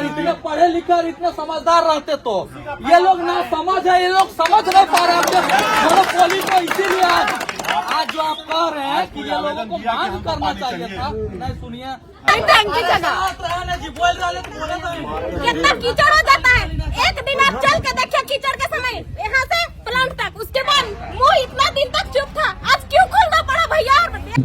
इतने पढ़े लिखे और इतने समझदार रहते तो ये लोग ना समझ है, ये लोग समझ नहीं पा रहे हैं मोनोपोली को। इसीलिए आज जो आप कह रहे हैं कि ये लोगों को बंद करना चाहिए था, नहीं सुनिए टैंकी जगह जी बोल रहे तो बोले तो कितना कीचड़ हो जाता है। एक दिन आप चल के देखिए कीचड़ के समय यहाँ से प्लांट तक, उसके बाद मुंह इतना दिन तक चुप था, आज क्यों खोलना पड़ा भैया।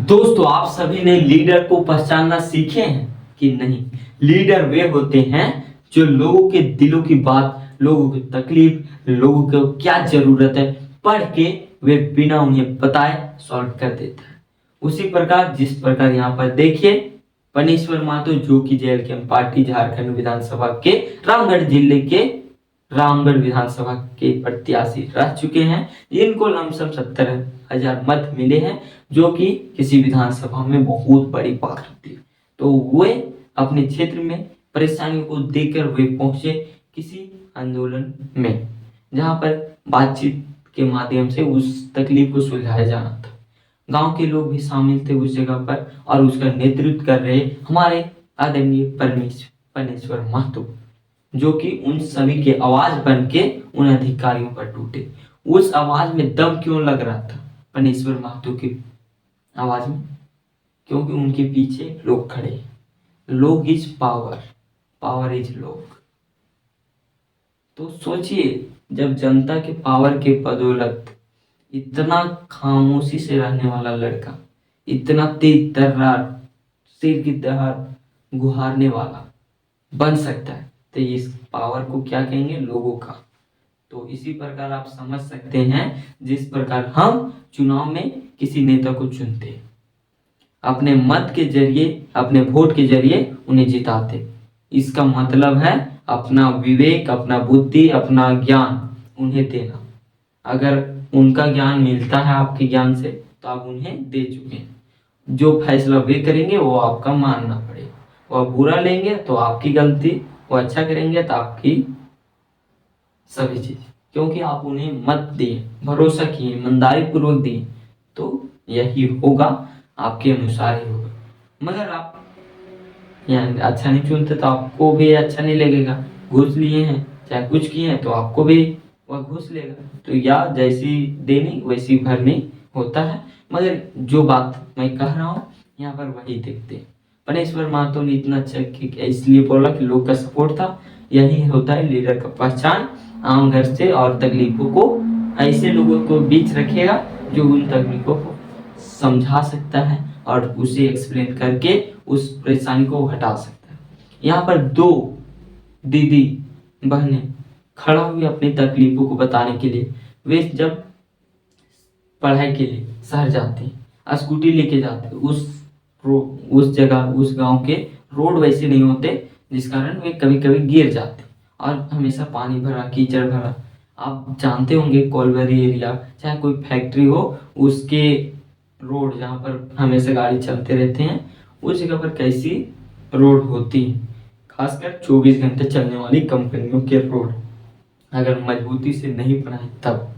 दोस्तों, आप सभी ने लीडर को पहचानना सीखे हैं कि नहीं? लीडर वे होते हैं जो लोगों के दिलों की बात, लोगों की तकलीफ, लोगों को क्या जरूरत है पढ़ के वे बिना उन्हें बताए सॉल्व कर देता है। उसी प्रकार जिस प्रकार यहाँ पर देखिए पनेश्वर महतो जो कि JLK पार्टी झारखंड विधानसभा के रामगढ़ जिले के रामगढ़ विधानसभा के प्रत्याशी रह चुके हैं। इनको लमसम 70,000 मत मिले हैं, जो कि किसी विधानसभा में बहुत बड़ी बात होती है। तो वे अपने क्षेत्र में परेशानियों को देखकर वे पहुंचे किसी आंदोलन में, जहां पर बातचीत के माध्यम से उस तकलीफ को सुलझाया जाना था। गांव के लोग भी शामिल थे उस जगह पर, और उसका नेतृत्व कर रहे हमारे आदरणीय पनेश्वर महतो, जो कि उन सभी के आवाज बन के उन अधिकारियों पर टूटे। उस आवाज में दम क्यों लग रहा था पनेश्वर महतो की आवाज में? क्योंकि उनके पीछे लोग खड़े। लोग इज पावर, पावर इज लोग। तो सोचिए, जब जनता के पावर के बदौलत इतना खामोशी से रहने वाला लड़का, इतना तेज तर्रार, सिर की दहाड़ गुहारने वाला बन सकता है, तो इस पावर को क्या कहेंगे? लोगों का। तो इसी प्रकार आप समझ सकते हैं जिस प्रकार हम चुनाव में किसी नेता को चुनते हैं, अपने मत के जरिए, अपने वोट के जरिए उन्हें जिताते। इसका मतलब है अपना विवेक, अपना बुद्धि, अपना ज्ञान उन्हें देना। अगर उनका ज्ञान मिलता है आपके ज्ञान से, तो आप उन्हें दे चुके हैं। जो फैसला वे करेंगे वो आपका मानना पड़ेगा। वो बुरा लेंगे तो आपकी गलती, वो अच्छा करेंगे तो आपकी सभी चीज, क्योंकि आप उन्हें मत दिए, भरोसा किए, ईमानदारी पूर्वक दिए, तो यही होगा, आपके अनुसार ही होगा। मगर आप यानी अच्छा नहीं चुनते तो आपको भी अच्छा नहीं लगेगा। घूस लिए हैं, चाहे कुछ किए हैं, तो आपको भी वह घूस लेगा। तो या जैसी देनी वैसी भरनी होता है। मगर जो बात मैं कह रहा हूँ यहाँ पर वही देखते हैं। पनेश्वर महतो ने इतना अच्छा इसलिए बोला कि लोग का सपोर्ट था। यही होता है लीडर का पहचान। आम घर से और तकलीफों को ऐसे लोगों को बीच रखेगा जो उन तकलीफों को समझा सकता है और उसे एक्सप्लेन करके उस परेशानी को हटा सकता है। यहाँ पर दो दीदी बहनें खड़ा हुई अपनी तकलीफों को बताने के लिए। वे जब पढ़ाई के लिए शहर जाते हैं, स्कूटी लेके जाते हैं, उस जगह, उस गांव के रोड वैसे नहीं होते, जिस कारण वे कभी कभी गिर जाते और हमेशा पानी भरा, कीचड़ भरा। आप जानते होंगे कोलबरी एरिया, चाहे कोई फैक्ट्री हो, उसके रोड जहाँ पर हमेशा गाड़ी चलते रहते हैं, उस जगह पर कैसी रोड होती है। खासकर 24 घंटे चलने वाली कंपनियों के रोड अगर मजबूती से नहीं बनाए तब,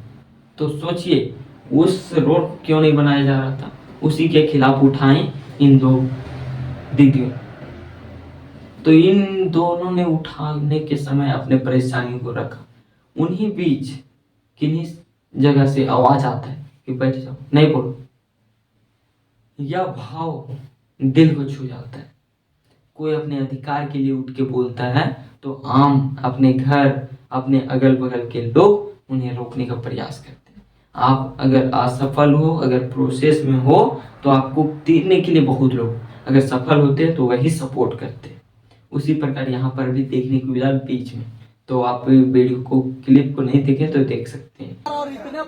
तो सोचिए उस रोड क्यों नहीं बनाया जा रहा था। उसी के खिलाफ उठाएं इन दो दीदियों। तो इन दोनों ने उठाने के समय अपने परेशानियों को रखा। उन्हीं बीच किन्हीं जगह से आवाज आता है कि बैठ जाओ, नहीं बोलो। यह भाव दिल को छू जाता है। कोई अपने अधिकार के लिए उठ के बोलता है तो आम अपने घर, अपने अगल बगल के लोग उन्हें रोकने का प्रयास करते हैं। आप अगर असफल हो, अगर प्रोसेस में हो, तो आपको देने के लिए बहुत लोग, अगर सफल होते हैं तो वही सपोर्ट करते हैं। उसी प्रकार यहाँ पर भी देखने को मिला बीच में। तो आप वीडियो को, क्लिप को नहीं देखें तो देख सकते हैं। और इतने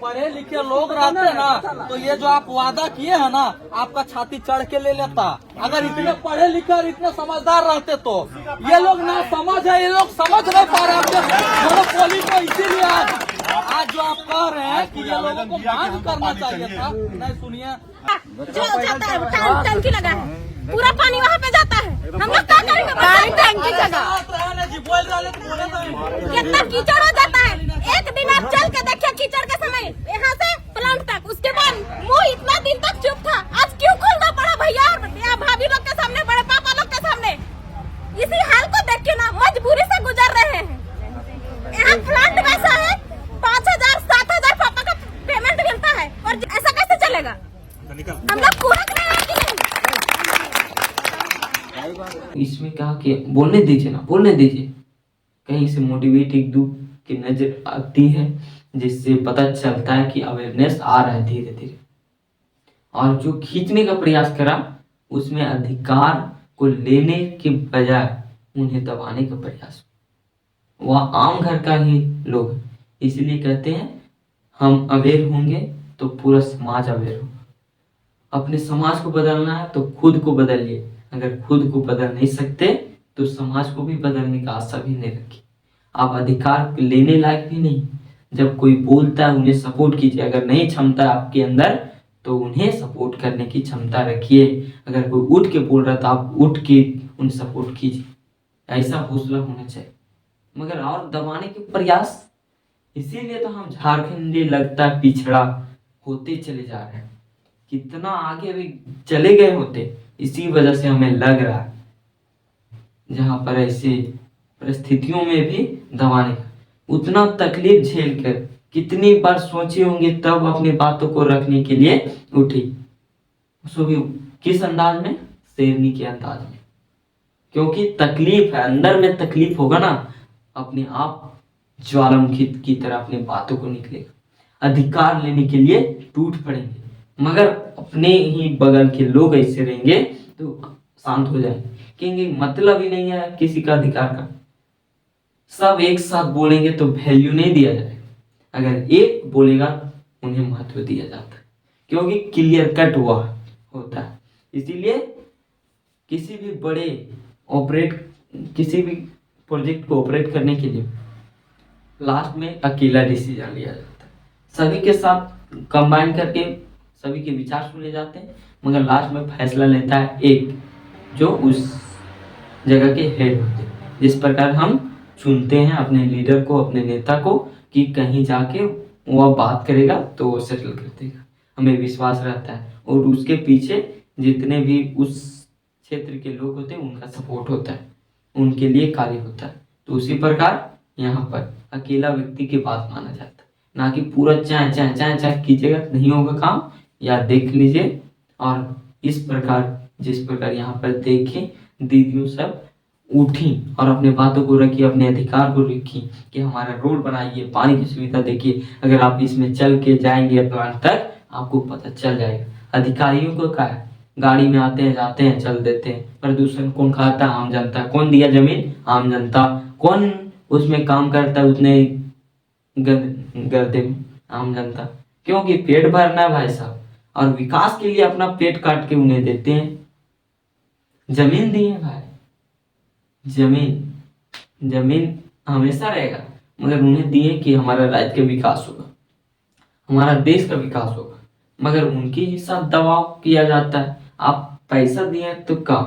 पढ़े लिखे लोग रहते हैं ना, तो ये जो आप वादा किए हैं ना, आपका छाती चढ़ के ले लेता। अगर इतने पढ़े लिखे और इतने समझदार रहते तो ये लोग ना समझ है, ये लोग समझ नहीं पा रहे हैं मोनोपोली को। इसीलिए आज जो आप कह रहे हैं कि ये लोगों को बंद करना चाहिए था, नहीं सुनिए जो जाता है टंकी लगा है, पूरा पानी वहाँ पे जाता है। हम लोग क्या करेंगे? टंकी जगह जी बोल रहे तो बोले तो कितना कीचड़ हो जाता है। एक दिन आप चल के देखिए कीचड़ के समय यहाँ से प्लांट तक, उसके बाद मुंह इतना दिन तक चुप था, आज क्यों खोलना पड़ा भैया? भाभी लोग के सामने, बड़े पापा लोग के सामने। इसी हाल को देख के ना इसमें कहा कि बोलने दीजिए ना, बोलने दीजिए। कहीं से मोटिवेट एक दो की नजर आती है, जिससे पता चलता है कि अवेयरनेस आ रहा है धीरे धीरे। और जो खींचने का प्रयास करा उसमें अधिकार को लेने के बजाय उन्हें दबाने का प्रयास। वह आम घर का ही लोग हैं। इसलिए कहते हैं हम अवेयर होंगे तो पूरा समाज अवेयर होगा। अपने समाज को बदलना है तो खुद को बदलिए। अगर खुद को बदल नहीं सकते तो समाज को भी बदलने का आशा भी नहीं रखिए। आप अधिकार लेने लायक भी नहीं। जब कोई बोलता है उन्हें सपोर्ट कीजिए। अगर नहीं क्षमता आपके अंदर तो उन्हें सपोर्ट करने की क्षमता रखिए। अगर कोई उठ के बोल रहा था आप उठ के उन्हें सपोर्ट कीजिए। ऐसा हौसला होना चाहिए। मगर और दबाने के प्रयास, इसीलिए तो हम झारखंडी लगता पिछड़ा होते चले जा रहे हैं। कितना आगे अभी चले गए होते, इसी वजह से हमें लग रहा है जहां पर ऐसे परिस्थितियों में भी दबाने का उतना तकलीफ झेल कर कितनी बार सोचे होंगे तब अपनी बातों को रखने के लिए उठी। सो भी किस अंदाज में? शेरनी के अंदाज में। क्योंकि तकलीफ है, अंदर में तकलीफ होगा ना, अपने आप ज्वालामुखी की तरह अपनी बातों को निकलेगा। अधिकार लेने के लिए टूट पड़ेंगे। मगर अपने ही बगल के लोग ऐसे रहेंगे तो शांत हो जाएंगे, कहेंगे मतलब ही नहीं है किसी का अधिकार का। सब एक साथ बोलेंगे तो वैल्यू नहीं दिया जाएगा। अगर एक बोलेगा उन्हें महत्व दिया जाता है, क्योंकि क्लियर कट हुआ होता है। इसीलिए किसी भी बड़े किसी भी प्रोजेक्ट को ऑपरेट करने के लिए लास्ट में अकेला डिसीजन लिया जाता है। सभी के साथ कंबाइन करके सभी के विचार सुने जाते हैं, मगर लास्ट में फैसला लेता है एक, जो उस जगह के हेड होते हैं। जिस प्रकार हम चुनते हैं अपने लीडर को, अपने नेता को, कि कहीं जाके वह बात करेगा तो वो सेटल कर देगा, हमें विश्वास रहता है। और उसके पीछे जितने भी उस क्षेत्र के लोग होते हैं उनका सपोर्ट होता है, उनके लिए कार्य होता है। तो उसी प्रकार यहाँ पर अकेला व्यक्ति की बात माना जाता है, ना कि पूरा चाय चाय चाय चाय कीजिएगा नहीं होगा काम। या देख लीजिए, और इस प्रकार जिस प्रकार यहाँ पर देखें दीदियों सब उठी और अपने बातों को रखी, अपने अधिकार को रखी कि हमारा रोड बनाइए, पानी की सुविधा देखिए। अगर आप इसमें चल के जाएंगे प्लांट तक आपको पता चल जाएगा। अधिकारियों को क्या है, गाड़ी में आते हैं जाते हैं चल देते हैं। प्रदूषण कौन खाता है? आम जनता। कौन दिया जमीन? आम जनता। कौन उसमें काम करता है उतने गर्दे में? आम जनता। क्योंकि पेट भरना है भाई साहब, और विकास के लिए अपना पेट काट के उन्हें देते हैं। जमीन दिए भाई, जमीन हमेशा रहेगा, मगर उन्हें दिए कि हमारा राज्य का विकास होगा, हमारा देश का विकास होगा। मगर उनके ही साथ दबाव किया जाता है। आप पैसा दिए तो क्या,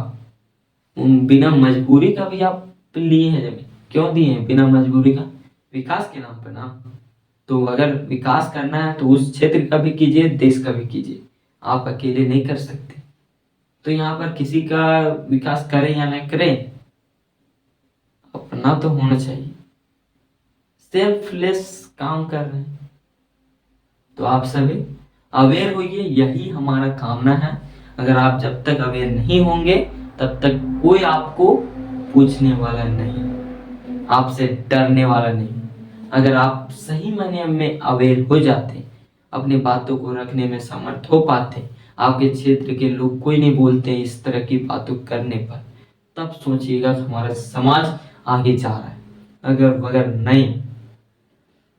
बिना मजबूरी का भी आप लिए हैं जमीन? क्यों दिए हैं बिना मजबूरी का? विकास के नाम पर ना। तो अगर विकास करना है तो उस क्षेत्र का भी कीजिए, देश का भी कीजिए। आप अकेले नहीं कर सकते। तो यहाँ पर किसी का विकास करें या नहीं करें, अपना तो होना चाहिए। सेल्फलेस काम कर रहे हैं तो आप सभी अवेयर होइए, यही हमारा कामना है। अगर आप जब तक अवेयर नहीं होंगे तब तक कोई आपको पूछने वाला नहीं, आपसे डरने वाला नहीं। अगर आप सही मायने में अवेयर हो जाते, अपनी बातों को रखने में समर्थ हो पाते, आपके क्षेत्र के लोग कोई नहीं बोलते इस तरह की बातों करने पर, तब सोचिएगा कि हमारा समाज आगे जा रहा है। अगर नहीं,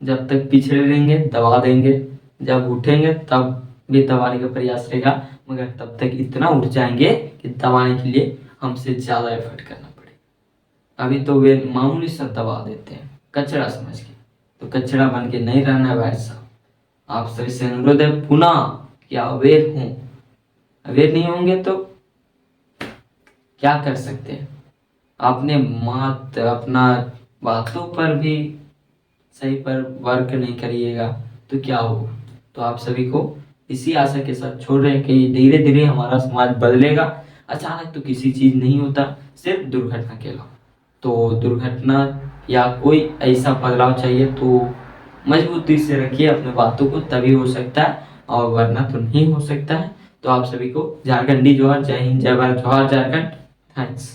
जब तक पिछड़े रहेंगे दबा देंगे, जब उठेंगे तब भी दबाने का प्रयास रहेगा, मगर तब तक इतना उठ जाएंगे कि दबाने के लिए हमसे ज्यादा एफर्ट करना पड़ेगा। अभी तो वे मामूली सा दबा देते हैं कचरा समझ के, तो कचरा बन के नहीं रहना है भाई साहब। आप सभी से अनुरोध है पुनः कि अवेयर हों। अवेयर नहीं होंगे तो क्या कर सकते हैं? अपने मत अपना बातों पर भी सही पर वर्क नहीं करिएगा तो क्या होगा? तो आप सभी को इसी आशा के साथ छोड़ रहे हैं कि धीरे धीरे हमारा समाज बदलेगा। अचानक तो किसी चीज नहीं होता, सिर्फ दुर्घटना के अलावा। तो दुर्घटना या कोई ऐसा बदलाव चाहिए तो मजबूती से रखिए अपने बातों को, तभी हो सकता है, और वरना तो नहीं हो सकता है। तो आप सभी को झारखंडी जोहार, जय हिंद, जय भारत, जोहार झारखंड। थैंक्स।